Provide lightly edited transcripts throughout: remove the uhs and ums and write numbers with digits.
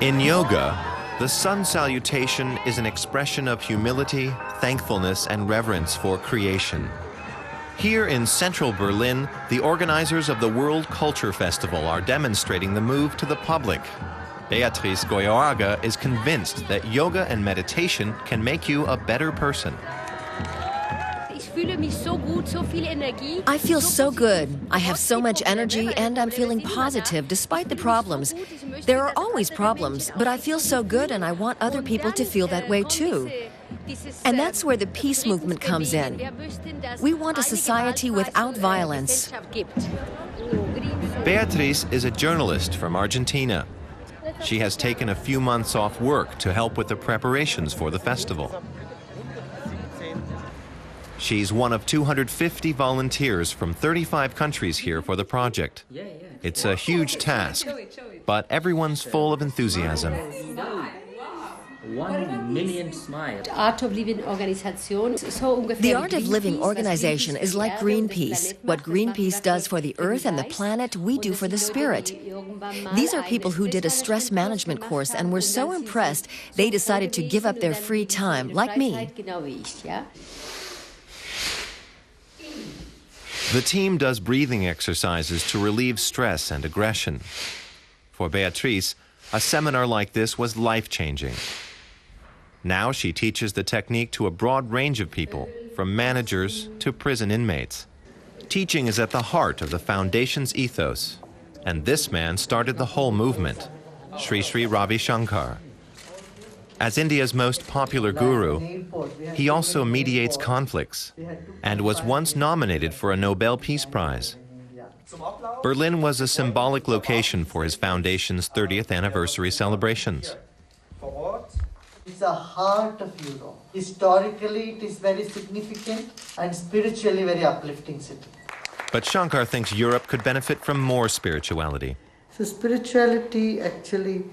In yoga, the sun salutation is an expression of humility, thankfulness, and reverence for creation. Here in central Berlin, the organizers of the World Culture Festival are demonstrating the move to the public. Beatrice Goyoaga is convinced that yoga and meditation can make you a better person. I feel so good. I have so much energy and I'm feeling positive despite the problems. There are always problems, but I feel so good and I want other people to feel that way too. And that's where the peace movement comes in. We want a society without violence. Beatrice is a journalist from Argentina. She has taken a few months off work to help with the preparations for the festival. She's one of 250 volunteers from 35 countries here for the project. It's a huge task, but everyone's full of enthusiasm. 1 million smiles. The Art of Living organization is like Greenpeace. What Greenpeace does for the earth and the planet, we do for the spirit. These are people who did a stress management course and were so impressed, they decided to give up their free time, like me. The team does breathing exercises to relieve stress and aggression. For Beatrice, a seminar like this was life-changing. Now she teaches the technique to a broad range of people, from managers to prison inmates. Teaching is at the heart of the foundation's ethos, and this man started the whole movement, Sri Sri Ravi Shankar. As India's most popular guru, he also mediates conflicts and was once nominated for a Nobel Peace Prize. Berlin was a symbolic location for his foundation's 30th anniversary celebrations. It's the heart of Europe. Historically, it is very significant and spiritually very uplifting city. But Shankar thinks Europe could benefit from more spirituality. So spirituality actually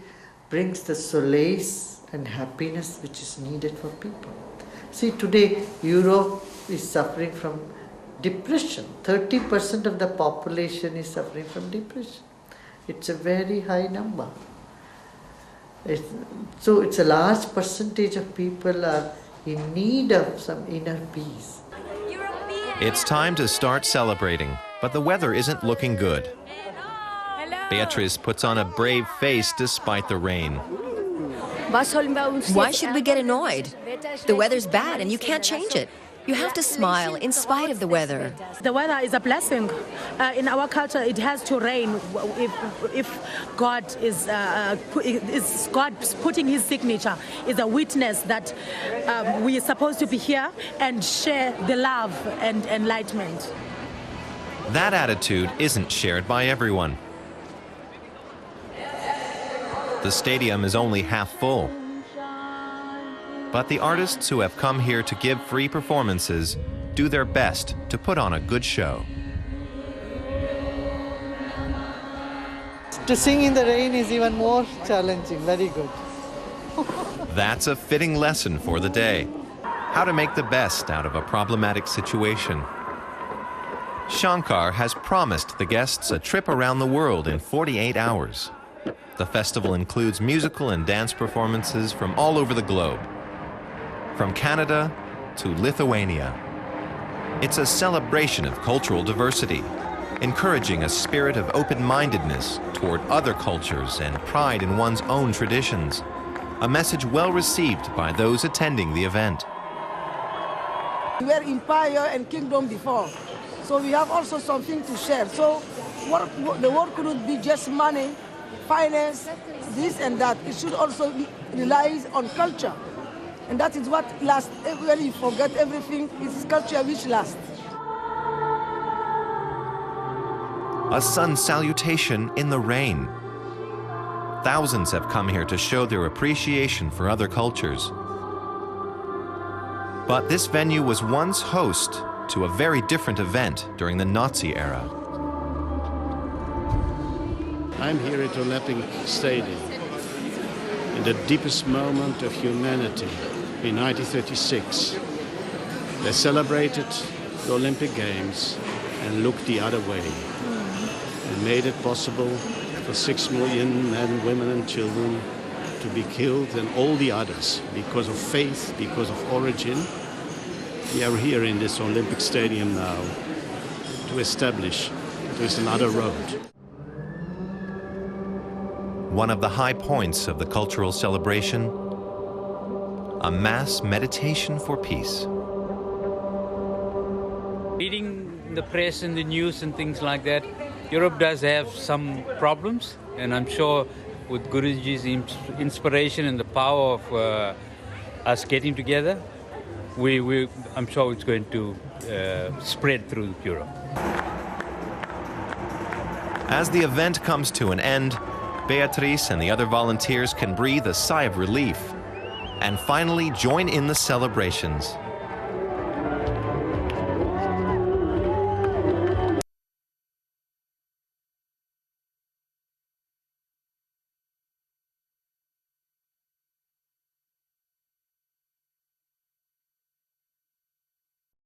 brings the solace and happiness which is needed for people. See, today Europe is suffering from depression. 30% of the population is suffering from depression. It's a very high number. So it's a large percentage of people are in need of some inner peace. It's time to start celebrating, but the weather isn't looking good. Beatrice puts on a brave face despite the rain. Why should we get annoyed? The weather's bad and you can't change it. You have to smile in spite of the weather. The weather is a blessing. In our culture, it has to rain if God is God's putting His signature. Is a witness that we are supposed to be here and share the love and enlightenment. That attitude isn't shared by everyone. The stadium is only half full. But the artists who have come here to give free performances do their best to put on a good show. To sing in the rain is even more challenging, very good. That's a fitting lesson for the day. How to make the best out of a problematic situation. Shankar has promised the guests a trip around the world in 48 hours. The festival includes musical and dance performances from all over the globe. From Canada to Lithuania. It's a celebration of cultural diversity, encouraging a spirit of open-mindedness toward other cultures and pride in one's own traditions. A message well received by those attending the event. We were empire and kingdom before, so we have also something to share. So the work couldn't be just money, finance, this and that. It should also rely on culture. And that is what lasts. When you forget everything, it's culture which lasts. A sun salutation in the rain. Thousands have come here to show their appreciation for other cultures. But this venue was once host to a very different event during the Nazi era. I'm here at Olympic Stadium in the deepest moment of humanity in 1936. They celebrated the Olympic Games and looked the other way and made it possible for 6 million men, women and children to be killed than all the others because of faith, because of origin. We are here in this Olympic Stadium now to establish there's another road. One of the high points of the cultural celebration, a mass meditation for peace. Reading the press and the news and things like that, Europe does have some problems, and I'm sure with Guruji's inspiration and the power of us getting together, I'm sure it's going to spread through Europe. As the event comes to an end, Beatrice and the other volunteers can breathe a sigh of relief and finally join in the celebrations.